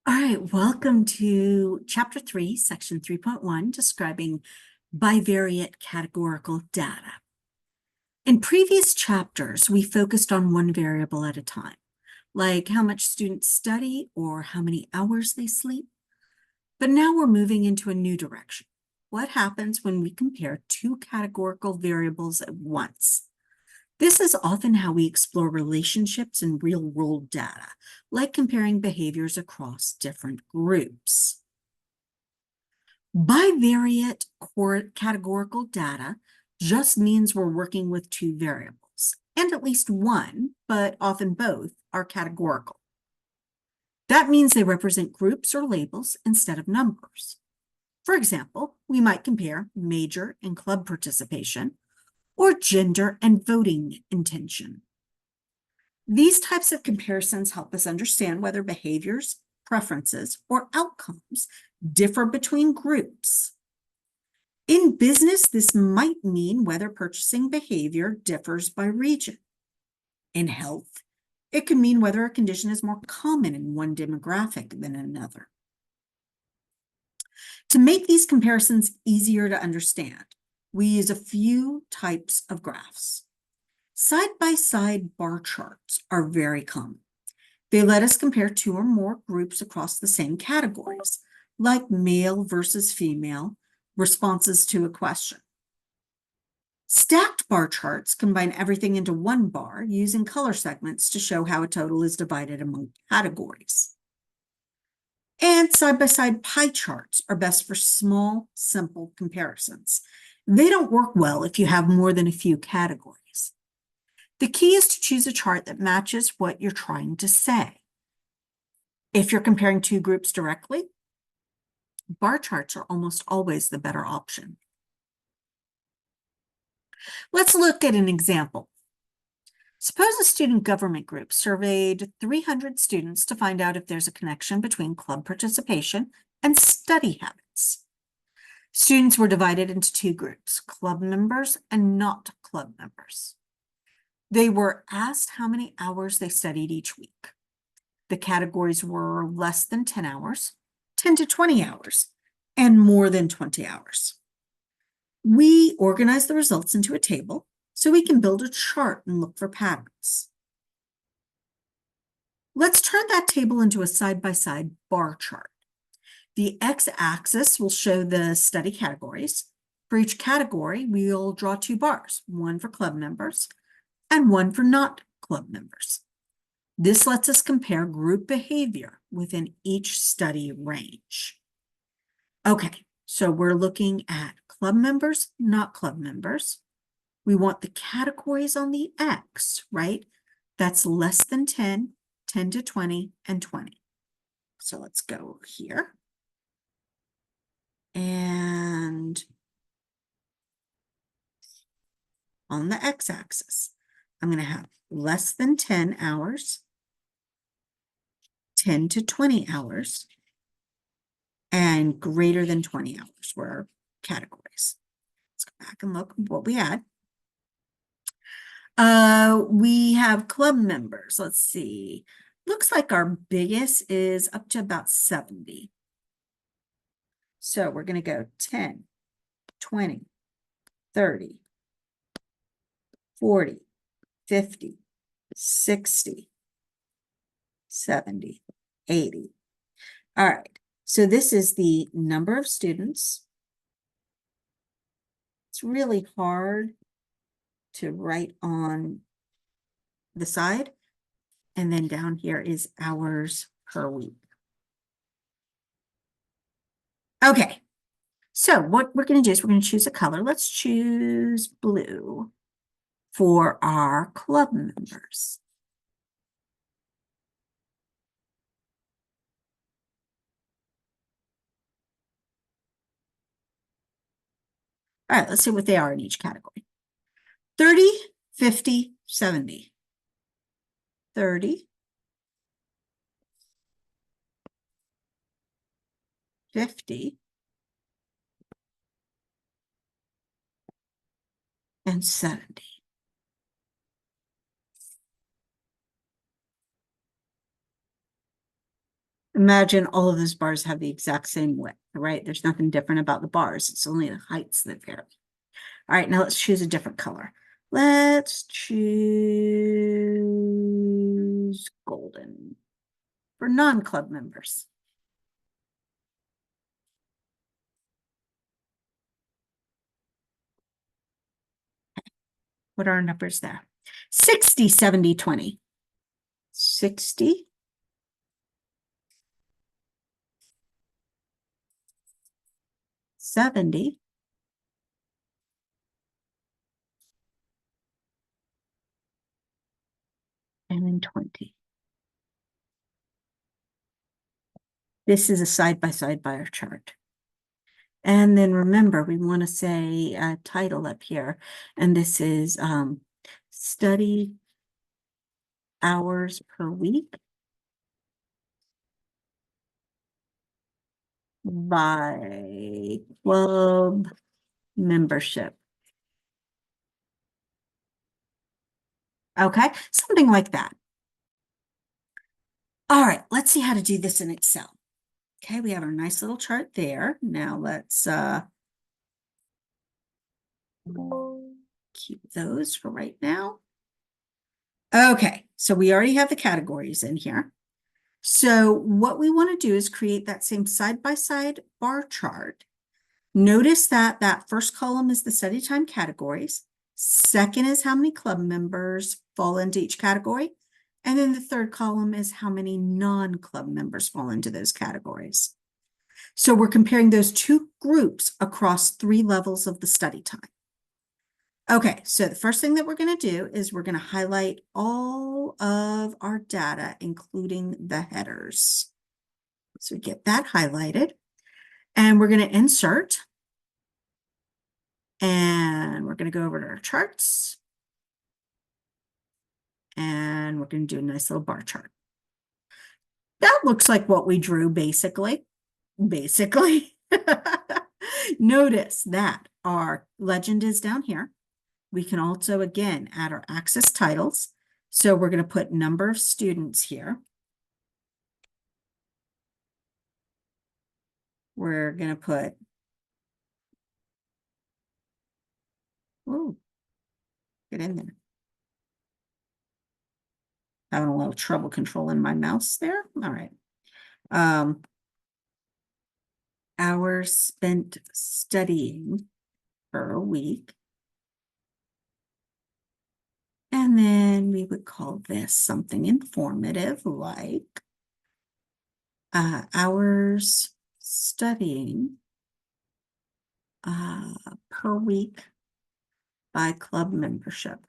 All right, welcome to Chapter 3, Section 3.1, describing bivariate categorical data. In previous chapters, we focused on one variable at a time, like how much students study or how many hours they sleep. But now we're moving into a new direction. What happens when we compare two categorical variables at once? This is often how we explore relationships in real-world data, like comparing behaviors across different groups. Bivariate categorical data just means we're working with two variables, and at least one, but often both, are categorical. That means they represent groups or labels instead of numbers. For example, we might compare major and club participation, or gender and voting intention. These types of comparisons help us understand whether behaviors, preferences, or outcomes differ between groups. In business, this might mean whether purchasing behavior differs by region. In health, it could mean whether a condition is more common in one demographic than another. To make these comparisons easier to understand, we use a few types of graphs. Side-by-side bar charts are very common. They let us compare two or more groups across the same categories, like male versus female responses to a question. Stacked bar charts combine everything into one bar using color segments to show how a total is divided among categories. And side-by-side pie charts are best for small, simple comparisons. They don't work well if you have more than a few categories. The key is to choose a chart that matches what you're trying to say. If you're comparing two groups directly, bar charts are almost always the better option. Let's look at an example. Suppose a student government group surveyed 300 students to find out if there's a connection between club participation and study habits. Students were divided into two groups, club members and not club members. They were asked how many hours they studied each week. The categories were less than 10 hours, 10 to 20 hours, and more than 20 hours. We organize the results into a table so we can build a chart and look for patterns. Let's turn that table into a side-by-side bar chart. The x-axis will show the study categories. For each category, we'll draw two bars, one for club members and one for not club members. This lets us compare group behavior within each study range. Okay, so we're looking at club members, not club members. We want the categories on the X, right? That's less than 10, 10 to 20, and 20. So let's go here. And on the x-axis, I'm going to have less than 10 hours, 10 to 20 hours, and greater than 20 hours were categories. Let's go back and look at what we had. We have club members. Let's see. Looks like our biggest is up to about 70. So we're going to go 10, 20, 30, 40, 50, 60, 70, 80. All right. So this is the number of students. It's really hard to write on the side. And then down here is hours per week. Okay, so what we're going to do is we're going to choose a color. Let's choose blue for our club members. All right, let's see what they are in each category. 30, 50, 70. 30, 50, and 70. Imagine all of those bars have the exact same width, right? There's nothing different about the bars. It's only the heights that vary. All right, now let's choose a different color. Let's choose golden for non-club members. What are our numbers there? 60, 70, 20. 60, 70, and then 20. This is a side-by-side bar chart. And then remember, we want to say a title up here. And this is study hours per week by club membership. Okay, something like that. All right, let's see how to do this in Excel. Okay, we have our nice little chart there. Now let's keep those for right now. Okay, so we already have the categories in here. So what we want to do is create that same side-by-side bar chart. Notice that that first column is the study time categories. Second is how many club members fall into each category. And then the third column is how many non-club members fall into those categories. So we're comparing those two groups across 3 levels of the study time. Okay, so the first thing that we're going to do is we're going to highlight all of our data, including the headers. So we get that highlighted. And we're going to insert. And we're going to go over to our charts. And we're going to do a nice little bar chart. That looks like what we drew, basically. Notice that our legend is down here. We can also, again, add our axis titles. So we're going to put number of students here. We're going to put, oh, get in there. Having a little trouble controlling my mouse there. All right. Hours spent studying per week. And then we would call this something informative like hours studying per week by club membership.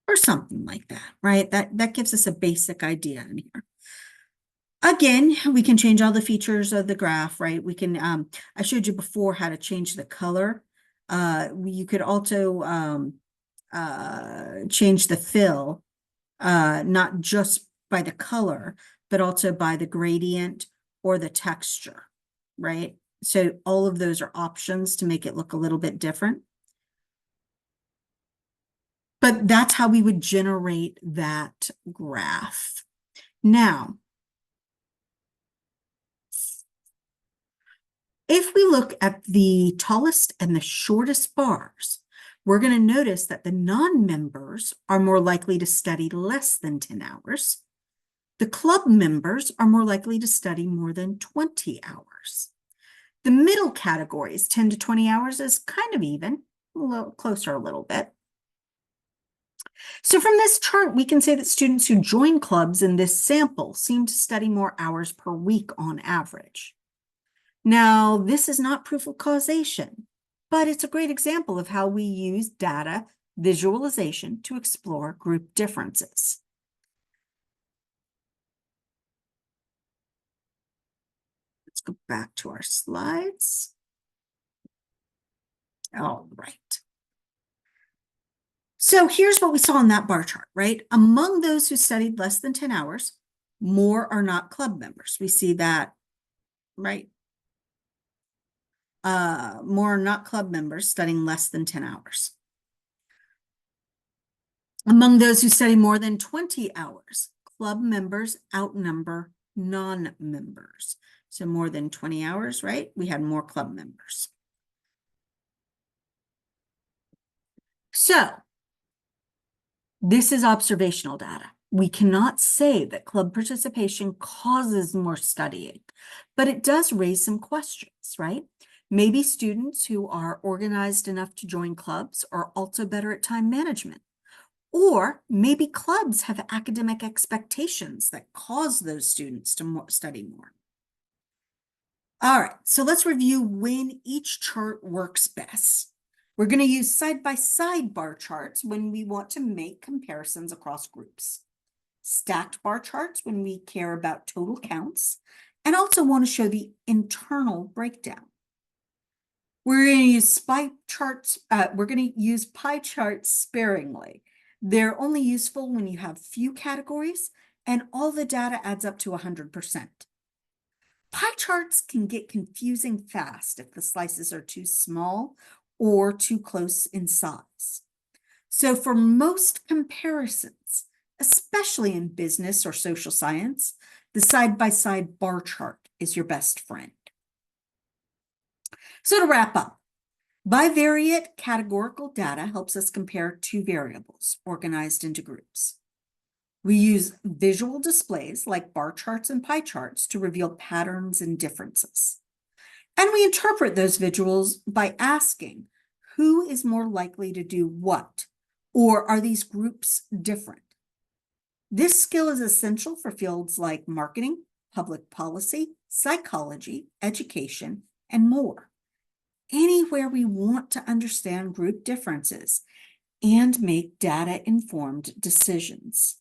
Or something like that, right? That gives us a basic idea in here. Again, we can change all the features of the graph, right? We can, I showed you before how to change the color. You could also change the fill, not just by the color, but also by the gradient or the texture, right? So all of those are options to make it look a little bit different. But that's how we would generate that graph. Now, if we look at the tallest and the shortest bars, we're going to notice that the non-members are more likely to study less than 10 hours. The club members are more likely to study more than 20 hours. The middle categories, 10 to 20 hours, is kind of even, a little closer a little bit. So from this chart, we can say that students who join clubs in this sample seem to study more hours per week on average. Now, this is not proof of causation, but it's a great example of how we use data visualization to explore group differences. Let's go back to our slides. All right. So here's what we saw in that bar chart, right? Among those who studied less than 10 hours, more are not club members. We see that, right? More are not club members studying less than 10 hours. Among those who study more than 20 hours, club members outnumber non-members. So more than 20 hours, right? We had more club members. So this is observational data. We cannot say that club participation causes more studying, but it does raise some questions, right? Maybe students who are organized enough to join clubs are also better at time management. Or maybe clubs have academic expectations that cause those students to study more. All right, so let's review when each chart works best. We're going to use side-by-side bar charts when we want to make comparisons across groups. Stacked bar charts when we care about total counts and also want to show the internal breakdown. We're going to use pie charts sparingly. They're only useful when you have few categories and all the data adds up to 100%. Pie charts can get confusing fast if the slices are too small or too close in size. So for most comparisons, especially in business or social science, the side-by-side bar chart is your best friend. So to wrap up, bivariate categorical data helps us compare two variables organized into groups. We use visual displays like bar charts and pie charts to reveal patterns and differences. And we interpret those visuals by asking, who is more likely to do what? Or are these groups different? This skill is essential for fields like marketing, public policy, psychology, education, and more. Anywhere we want to understand group differences and make data-informed decisions.